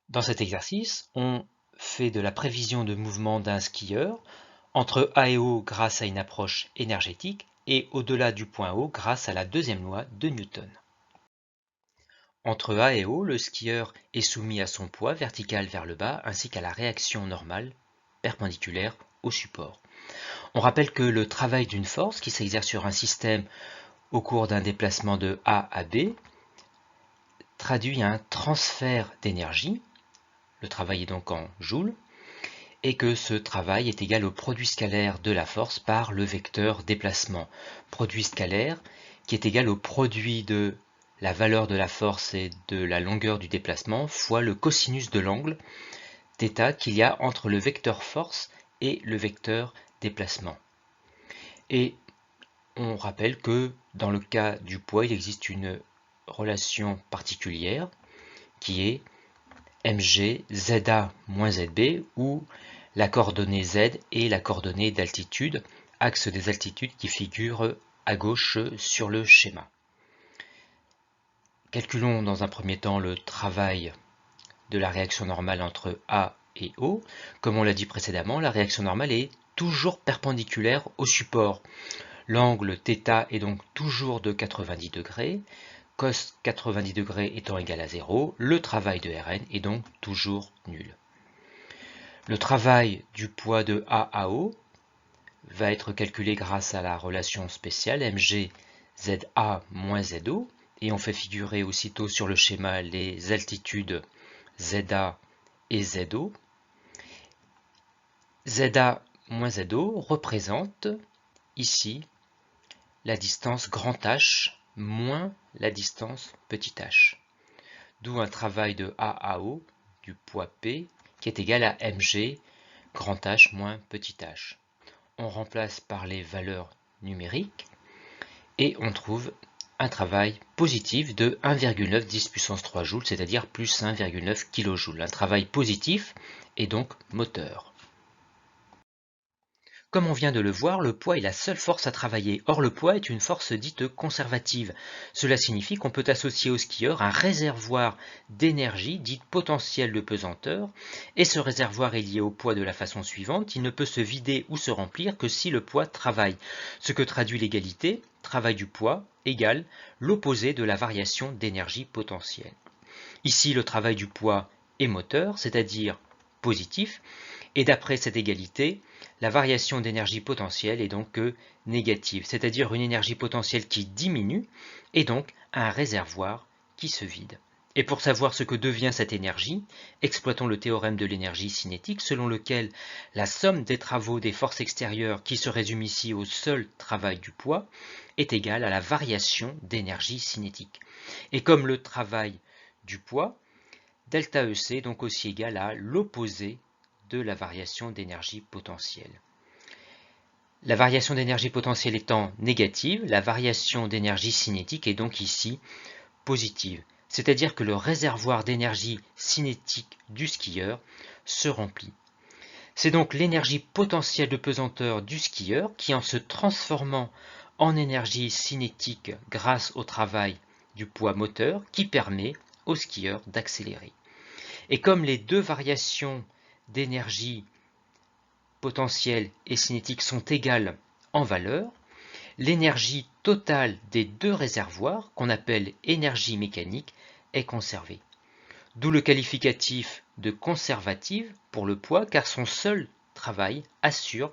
Dans cet exercice, on fait de la prévision de mouvement d'un skieur entre A et O grâce à une approche énergétique et au-delà du point O grâce à la deuxième loi de Newton. Entre A et O, le skieur est soumis à son poids vertical vers le bas ainsi qu'à la réaction normale perpendiculaire au support. On rappelle que le travail d'une force qui s'exerce sur un système au cours d'un déplacement de A à B traduit un transfert d'énergie, le travail est donc en joules, et que ce travail est égal au produit scalaire de la force par le vecteur déplacement. Produit scalaire qui est égal au produit de la valeur de la force et de la longueur du déplacement fois le cosinus de l'angle θ qu'il y a entre le vecteur force et le vecteur déplacement. Et on rappelle que dans le cas du poids, il existe une relation particulière qui est mg za moins zb où la coordonnée z est la coordonnée d'altitude, axe des altitudes qui figure à gauche sur le schéma. Calculons dans un premier temps le travail de la réaction normale entre A et O. Comme on l'a dit précédemment, la réaction normale est toujours perpendiculaire au support. L'angle θ est donc toujours de 90 degrés. Cos 90 degrés étant égal à 0, le travail de Rn est donc toujours nul. Le travail du poids de A à O va être calculé grâce à la relation spéciale mg za moins zo, et on fait figurer aussitôt sur le schéma les altitudes za et zo. za moins zo représente ici la distance grand H moins la distance petit h. D'où un travail de A à O du poids P qui est égal à mg grand H moins petit h. On remplace par les valeurs numériques et on trouve un travail positif de 1,9 10 puissance 3 joules, c'est-à-dire plus 1,9 kJ. Un travail positif et donc moteur. Comme on vient de le voir, le poids est la seule force à travailler. Or, le poids est une force dite conservative. Cela signifie qu'on peut associer au skieur un réservoir d'énergie dite potentielle de pesanteur, et ce réservoir est lié au poids de la façon suivante: il ne peut se vider ou se remplir que si le poids travaille, ce que traduit l'égalité, travail du poids égale l'opposé de la variation d'énergie potentielle. Ici, le travail du poids est moteur, c'est-à-dire positif, et d'après cette égalité, la variation d'énergie potentielle est donc négative, c'est-à-dire une énergie potentielle qui diminue et donc un réservoir qui se vide. Et pour savoir ce que devient cette énergie, exploitons le théorème de l'énergie cinétique selon lequel la somme des travaux des forces extérieures, qui se résume ici au seul travail du poids, est égale à la variation d'énergie cinétique. Et comme le travail du poids, delta EC est donc aussi égal à l'opposé de la variation d'énergie potentielle. La variation d'énergie potentielle étant négative, la variation d'énergie cinétique est donc ici positive, c'est-à-dire que le réservoir d'énergie cinétique du skieur se remplit. C'est donc l'énergie potentielle de pesanteur du skieur qui, en se transformant en énergie cinétique grâce au travail du poids moteur, qui permet au skieur d'accélérer. Et comme les deux variations d'énergie potentielle et cinétique sont égales en valeur, l'énergie totale des deux réservoirs, qu'on appelle énergie mécanique, est conservée. D'où le qualificatif de conservative pour le poids, car son seul travail assure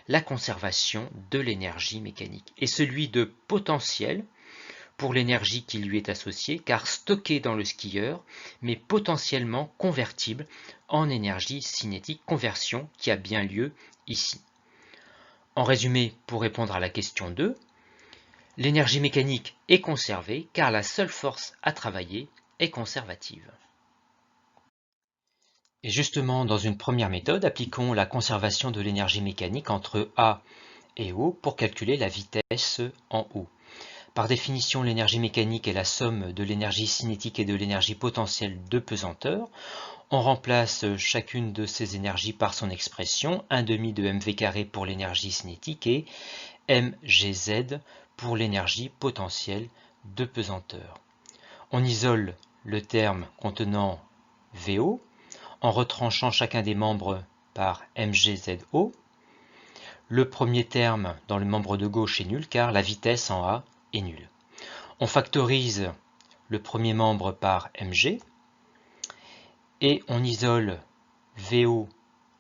la conservation de l'énergie mécanique, et celui de potentiel pour l'énergie qui lui est associée, car stockée dans le skieur, mais potentiellement convertible en énergie cinétique, conversion qui a bien lieu ici. En résumé, pour répondre à la question 2, l'énergie mécanique est conservée car la seule force à travailler est conservative. Et justement, dans une première méthode, appliquons la conservation de l'énergie mécanique entre A et O pour calculer la vitesse en O. Par définition, l'énergie mécanique est la somme de l'énergie cinétique et de l'énergie potentielle de pesanteur. On remplace chacune de ces énergies par son expression, 1/2 de mv carré pour l'énergie cinétique et mgz pour l'énergie potentielle de pesanteur. On isole le terme contenant VO en retranchant chacun des membres par mgzo. Le premier terme dans le membre de gauche est nul car la vitesse en A est nulle. On factorise le premier membre par mg et on isole VO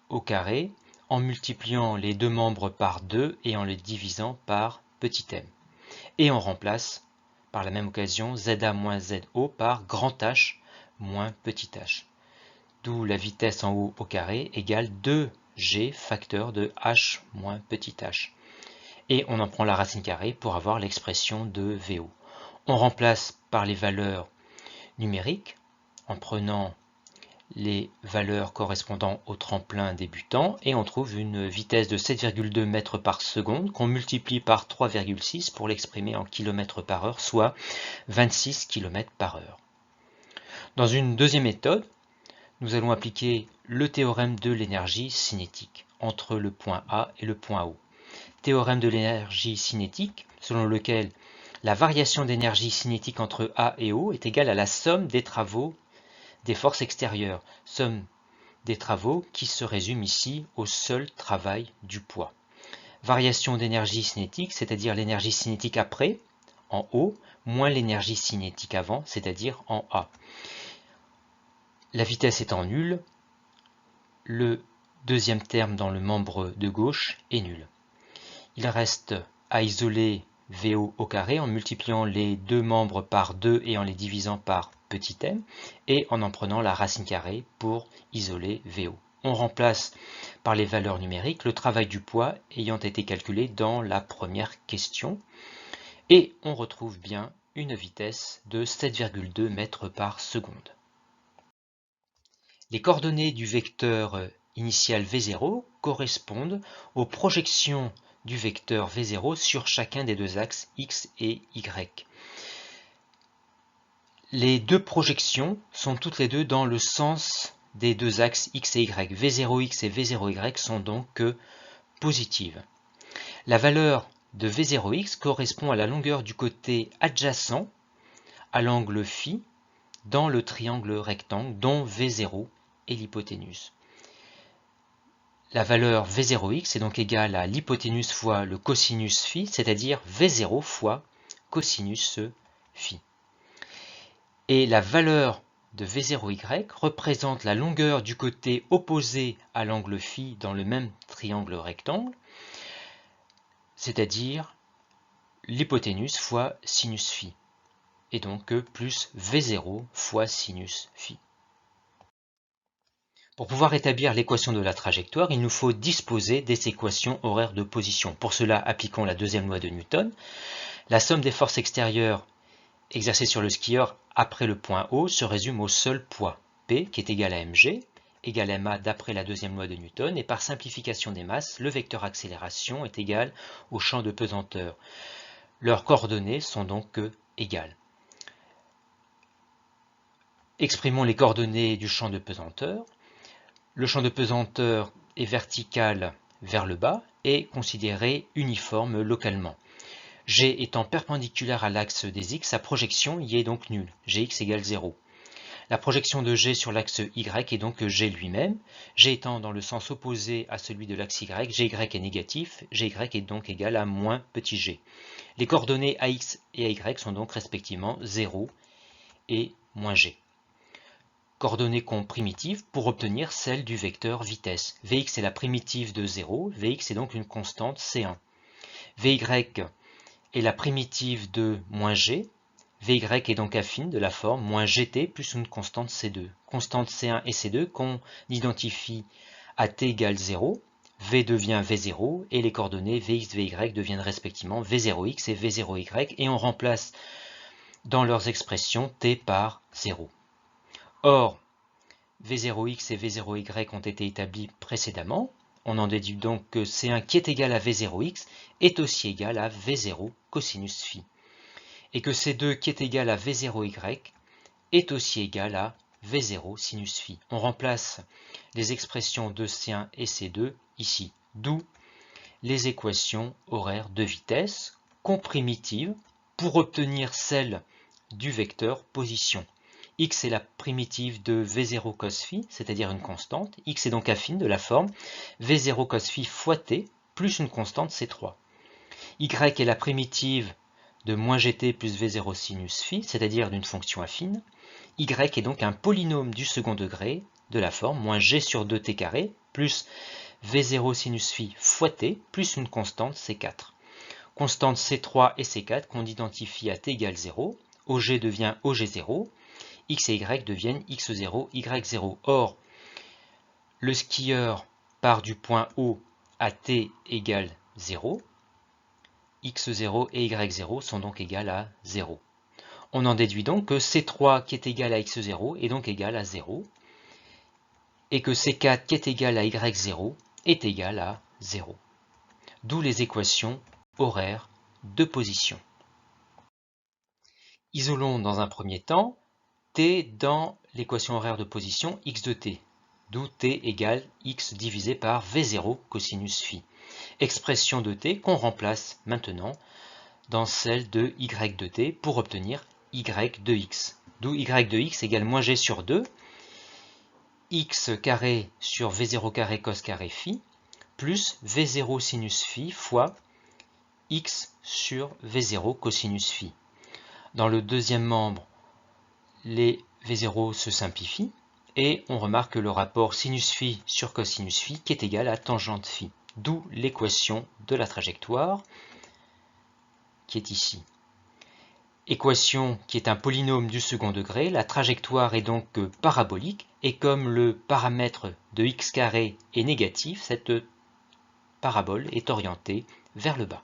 au carré en multipliant les deux membres par 2 et en les divisant par petit m. Et on remplace par la même occasion ZA moins ZO par grand H moins petit h. D'où la vitesse en haut au carré égale 2g facteur de h moins petit h. Et on en prend la racine carrée pour avoir l'expression de VO. On remplace par les valeurs numériques en prenant les valeurs correspondant au tremplin débutant et on trouve une vitesse de 7,2 mètres par seconde qu'on multiplie par 3,6 pour l'exprimer en km par heure, soit 26 km par heure. Dans une deuxième méthode, nous allons appliquer le théorème de l'énergie cinétique entre le point A et le point O. Théorème de l'énergie cinétique selon lequel la variation d'énergie cinétique entre A et O est égale à la somme des travaux des forces extérieures, somme des travaux qui se résume ici au seul travail du poids. Variation d'énergie cinétique, c'est-à-dire l'énergie cinétique après, en haut, moins l'énergie cinétique avant, c'est-à-dire en A. La vitesse étant nulle, le deuxième terme dans le membre de gauche est nul. Il reste à isoler VO au carré en multipliant les deux membres par 2 et en les divisant par petit m et en prenant la racine carrée pour isoler VO. On remplace par les valeurs numériques le travail du poids ayant été calculé dans la première question et on retrouve bien une vitesse de 7,2 mètres par seconde. Les coordonnées du vecteur initial V0 correspondent aux projections du vecteur V0 sur chacun des deux axes X et Y. Les deux projections sont toutes les deux dans le sens des deux axes X et Y. V0X et V0Y sont donc positives. La valeur de V0X correspond à la longueur du côté adjacent à l'angle φ dans le triangle rectangle dont V0 est l'hypoténuse. La valeur V0x est donc égale à l'hypoténuse fois le cosinus phi, c'est-à-dire V0 fois cosinus phi. Et la valeur de V0y représente la longueur du côté opposé à l'angle phi dans le même triangle rectangle, c'est-à-dire l'hypoténuse fois sinus phi, et donc plus V0 fois sinus phi. Pour pouvoir établir l'équation de la trajectoire, il nous faut disposer des équations horaires de position. Pour cela, appliquons la deuxième loi de Newton. La somme des forces extérieures exercées sur le skieur après le point O se résume au seul poids, P, qui est égal à mg, égal à ma d'après la deuxième loi de Newton, et par simplification des masses, le vecteur accélération est égal au champ de pesanteur. Leurs coordonnées sont donc égales. Exprimons les coordonnées du champ de pesanteur. Le champ de pesanteur est vertical vers le bas et considéré uniforme localement. G étant perpendiculaire à l'axe des x, sa projection y est donc nulle. Gx égale 0. La projection de G sur l'axe y est donc G lui-même. G étant dans le sens opposé à celui de l'axe y, Gy est négatif, Gy est donc égal à moins petit g. Les coordonnées ax et ay sont donc respectivement 0 et moins g. Coordonnées qu'on primitive pour obtenir celle du vecteur vitesse. Vx est la primitive de 0, Vx est donc une constante C1. Vy est la primitive de moins g, Vy est donc affine de la forme moins gt plus une constante C2. Constante C1 et C2 qu'on identifie à t égale 0, V devient V0 et les coordonnées Vx, Vy deviennent respectivement V0x et V0y et on remplace dans leurs expressions t par 0. Or, V0x et V0y ont été établis précédemment. On en déduit donc que C1 qui est égal à V0x est aussi égal à V0 cosinus phi. Et que C2 qui est égal à V0y est aussi égal à V0 sinus phi. On remplace les expressions de C1 et C2 ici. D'où les équations horaires de vitesse qu'on primitive pour obtenir celle du vecteur position. x est la primitive de v0 cos phi, c'est-à-dire une constante. X est donc affine de la forme v0 cos phi fois t plus une constante c3. Y est la primitive de moins gt plus v0 sinus phi, c'est-à-dire d'une fonction affine. Y est donc un polynôme du second degré de la forme moins g sur 2t carré plus v0 sinus phi fois t plus une constante c4. Constante c3 et c4 qu'on identifie à t égale 0. OG devient OG0. X et Y deviennent X0, Y0. Or, le skieur part du point O à t égale 0. X0 et Y0 sont donc égales à 0. On en déduit donc que C3 qui est égal à X0 est donc égal à 0 et que C4 qui est égal à Y0 est égal à 0. D'où les équations horaires de position. Isolons dans un premier temps t dans l'équation horaire de position x de t, d'où t égale x divisé par v0 cosinus phi. Expression de t qu'on remplace maintenant dans celle de y de t pour obtenir y de x. D'où y de x égale moins g sur 2, x carré sur v0 carré cos carré phi, plus v0 sinus phi fois x sur v0 cosinus phi. Dans le deuxième membre, les v0 se simplifient et on remarque le rapport sinus phi sur cosinus phi qui est égal à tangente phi. D'où l'équation de la trajectoire qui est ici. Équation qui est un polynôme du second degré, la trajectoire est donc parabolique et comme le paramètre de x carré est négatif, cette parabole est orientée vers le bas.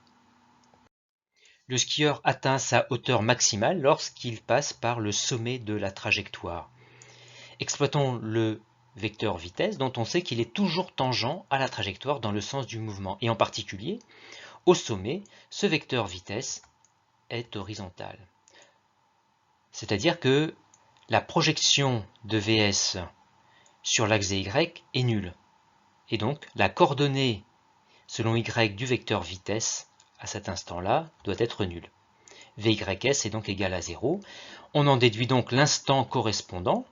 Le skieur atteint sa hauteur maximale lorsqu'il passe par le sommet de la trajectoire. Exploitons le vecteur vitesse dont on sait qu'il est toujours tangent à la trajectoire dans le sens du mouvement. Et en particulier, au sommet, ce vecteur vitesse est horizontal. C'est-à-dire que la projection de Vs sur l'axe Y est nulle. Et donc, la coordonnée selon Y du vecteur vitesse à cet instant-là doit être nulle. Vys est donc égal à 0. On en déduit donc l'instant correspondant,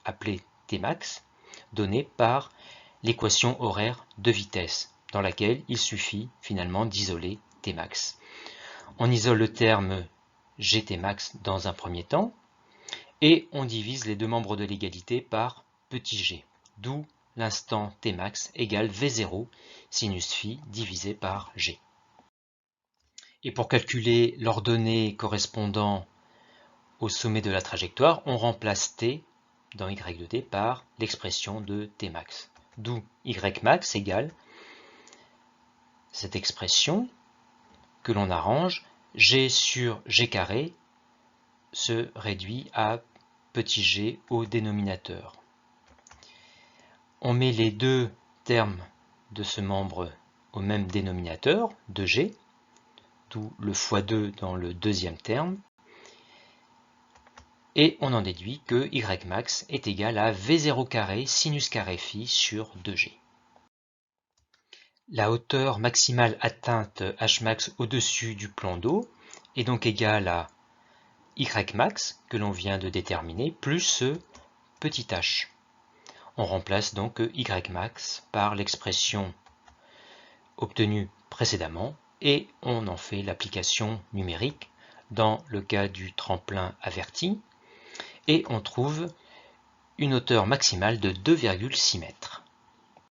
appelé Tmax, donné par l'équation horaire de vitesse, dans laquelle il suffit finalement d'isoler Tmax. On isole le terme Gtmax dans un premier temps, et on divise les deux membres de l'égalité par petit g, d'où l'instant Tmax égale V0 sinus phi divisé par g. Et pour calculer l'ordonnée correspondant au sommet de la trajectoire, on remplace t dans y de t par l'expression de Tmax. D'où Ymax égale cette expression que l'on arrange, g sur g carré se réduit à petit g au dénominateur. On met les deux termes de ce membre au même dénominateur, 2g, d'où le x2 dans le deuxième terme, et on en déduit que Ymax est égal à V0 carré sinus carré phi sur 2g. La hauteur maximale atteinte Hmax au-dessus du plan d'eau est donc égale à Ymax, que l'on vient de déterminer, plus ce petit h. On remplace donc Ymax par l'expression obtenue précédemment et on en fait l'application numérique dans le cas du tremplin averti et on trouve une hauteur maximale de 2,6 mètres.